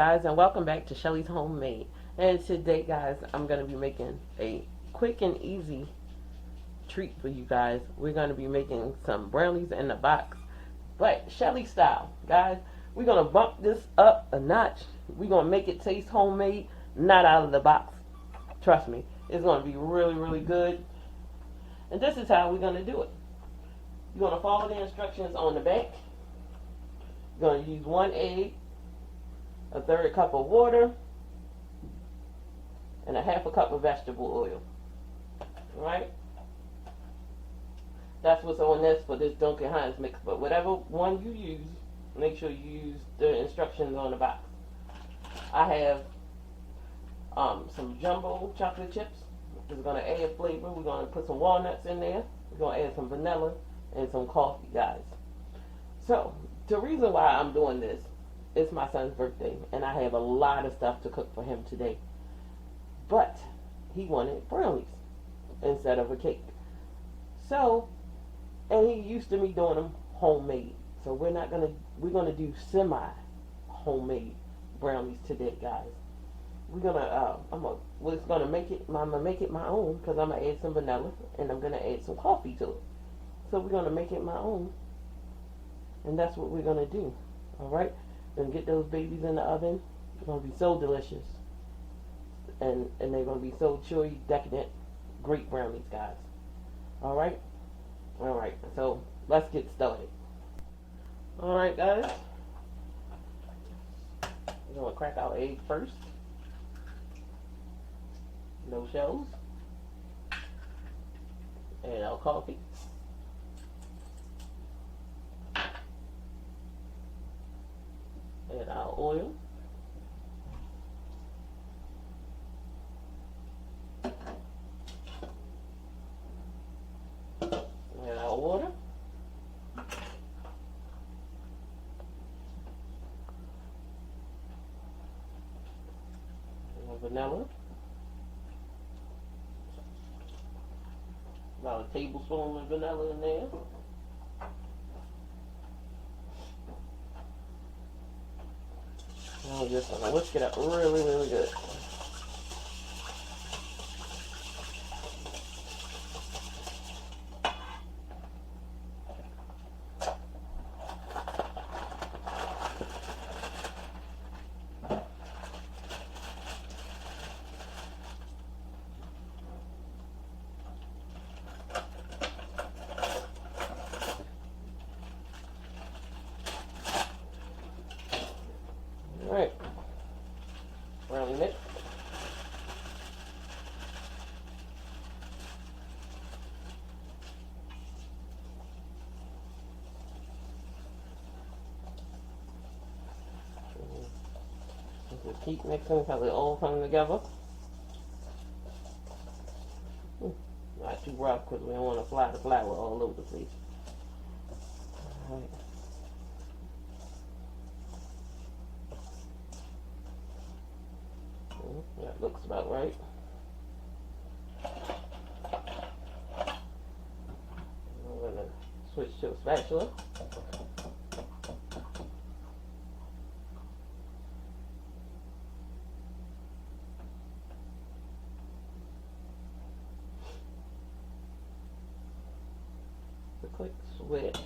guys, and welcome back to Shelly's Homemade. And today, guys, I'm going to be making a quick and easy treat for you guys. We're going to be making some brownies in the box, but Shelly style. Guys, we're going to bump this up a notch. We're going to make it taste homemade, not out of the box. Trust me, it's going to be really, really good. And this is how we're going to do it. You're going to follow the instructions on the back. You're going to use 1 egg, a 1/3 cup of water, and a 1/2 cup of vegetable oil. Alright? That's what's on this for this Duncan Hines mix. But whatever one you use, make sure you use the instructions on the box. I have some jumbo chocolate chips. This is going to add flavor. We're going to put some walnuts in there. We're going to add some vanilla and some coffee, guys. So, the reason why I'm doing this, it's my son's birthday, and I have a lot of stuff to cook for him today. But he wanted brownies instead of a cake. So, and he used to me doing them homemade. So we're gonna do semi-homemade brownies today, guys. I'm gonna make it my own because I'm gonna add some vanilla and I'm gonna add some coffee to it. So we're gonna make it my own, and that's what we're gonna do. All right. Gonna get those babies in the oven. They're gonna be so delicious, and they're gonna be so chewy, decadent, great brownies, guys. All right. So let's get started. All right, guys. We're gonna crack our egg first. No shells. Add our coffee. Add our oil. Add our water. And vanilla. About a tablespoon of vanilla in there. Now we're just gonna whisk it up really, really good. Alright, brownie mix. Just keep mixing until they all come together. Not too rough because we don't want to fly the flour all over the place. Alright. That looks about right. I'm going to switch to a spatula. A quick switch.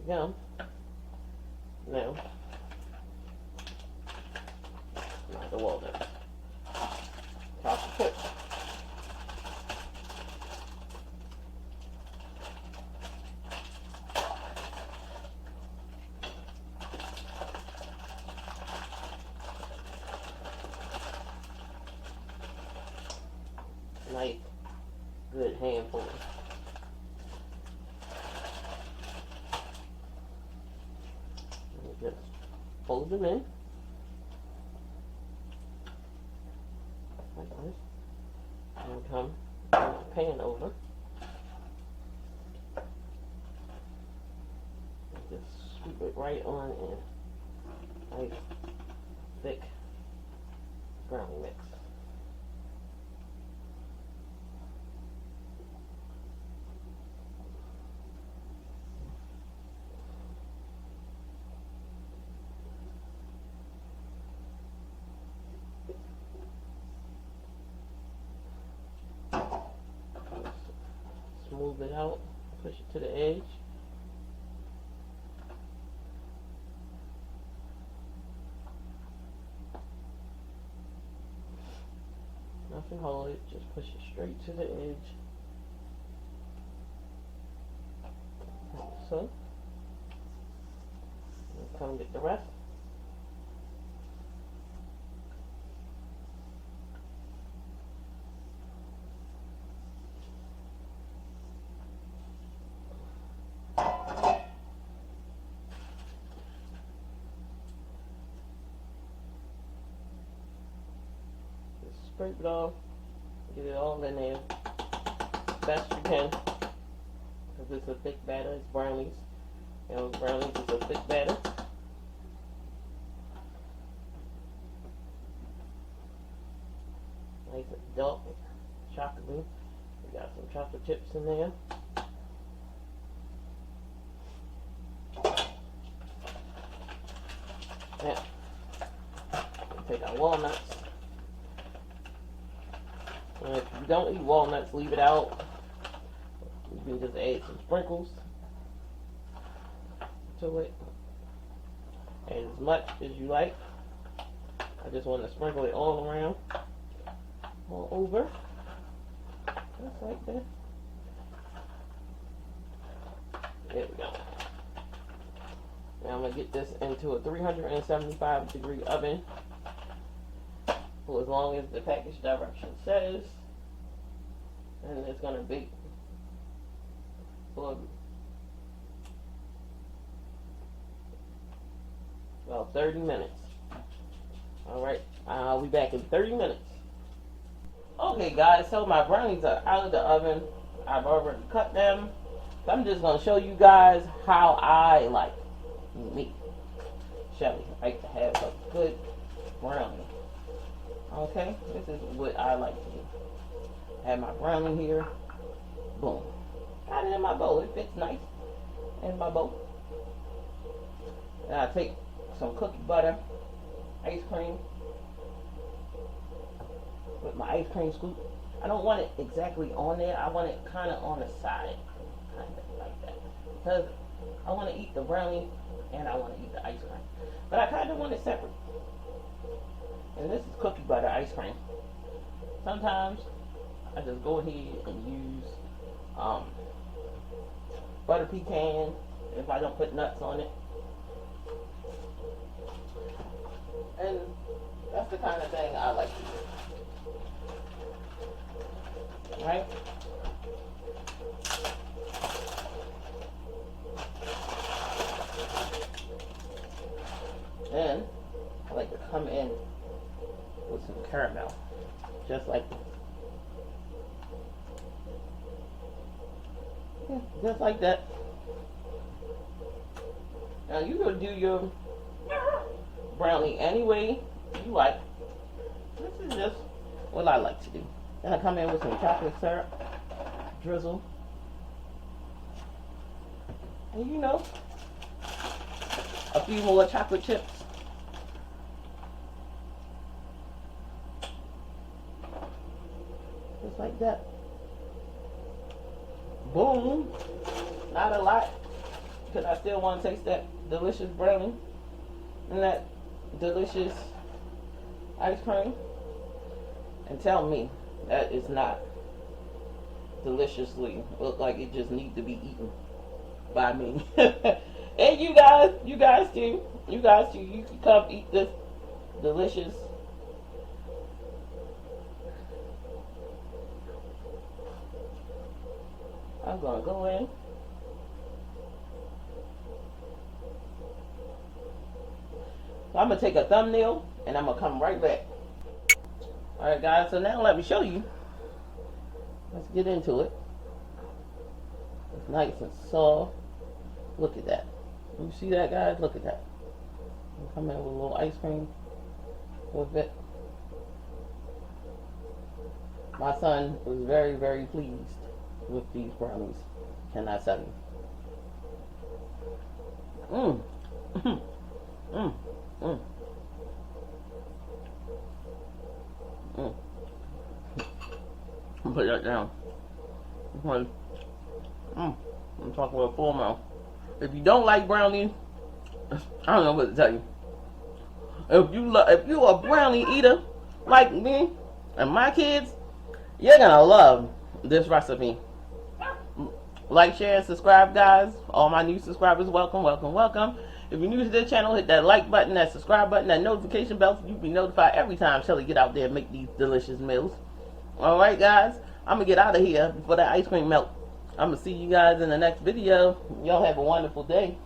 Go. Now, the walnuts. Chocolate chips. Nice, good handful. Just fold them in like this, and come turn the pan over. And just scoop it right on in. Nice thick brownie mix. move it out, push it to the edge. Nothing hold it, just push it straight to the edge. Like so. And come get the rest. Scrape it off, get it all in there best you can, because it's a thick batter. It's brownies. You know, brownies is a thick batter. Nice and dark, chocolatey. We got some chocolate chips in there. Now, take our walnuts. And if you don't eat walnuts, leave it out. You can just add some sprinkles to it. As much as you like. I just want to sprinkle it all around. All over. Just like that. There we go. Now I'm going to get this into a 375 degree oven. For as long as the package direction says, and it's going to bake for about 30 minutes. Alright, I'll be back in 30 minutes. Okay guys, so my brownies are out of the oven. I've already cut them. So I'm just going to show you guys how I like me, Shelly, like to have a good brownie. Okay, this is what I like to do. I have my brownie here. Boom. Got it in my bowl. It fits nice in my bowl. And I take some cookie butter, ice cream, with my ice cream scoop. I don't want it exactly on there. I want it kind of on the side. Kind of like that. Because I want to eat the brownie and I want to eat the ice cream. But I kind of want it separate. And this is cookie butter ice cream. Sometimes I just go ahead and use butter pecan if I don't put nuts on it. And that's the kind of thing I like to do. Right? Then I like to come in with some caramel, just like this. Yeah, just like that. Now you can do your brownie any way you like. This is just what I like to do. Then I come in with some chocolate syrup, drizzle, and you know, a few more chocolate chips. Just like that. Boom. Not a lot, because I still want to taste that delicious brownie and that delicious ice cream. And tell me that is not deliciously look like it just needs to be eaten by me. And you guys too. You can come eat this delicious I'm gonna go in. So I'm gonna take a thumbnail and I'm gonna come right back. Alright guys, so now let me show you. Let's get into it. It's nice and soft. Look at that. You see that, guys? Look at that. I'm coming in with a little ice cream with it. My son was very, very pleased with these brownies. Can I tell you? Put that down. Okay. I'm talking with a full mouth. If you don't like brownies, I don't know what to tell you. If you a brownie eater like me and my kids, you're gonna love this recipe. Like, share, and subscribe, guys. All my new subscribers, welcome, welcome, welcome. If you're new to this channel, hit that like button, that subscribe button, that notification bell so you'll be notified every time Shelly get out there and make these delicious meals. Alright, guys, I'm gonna get out of here before that ice cream melt. I'm gonna see you guys in the next video. Y'all have a wonderful day.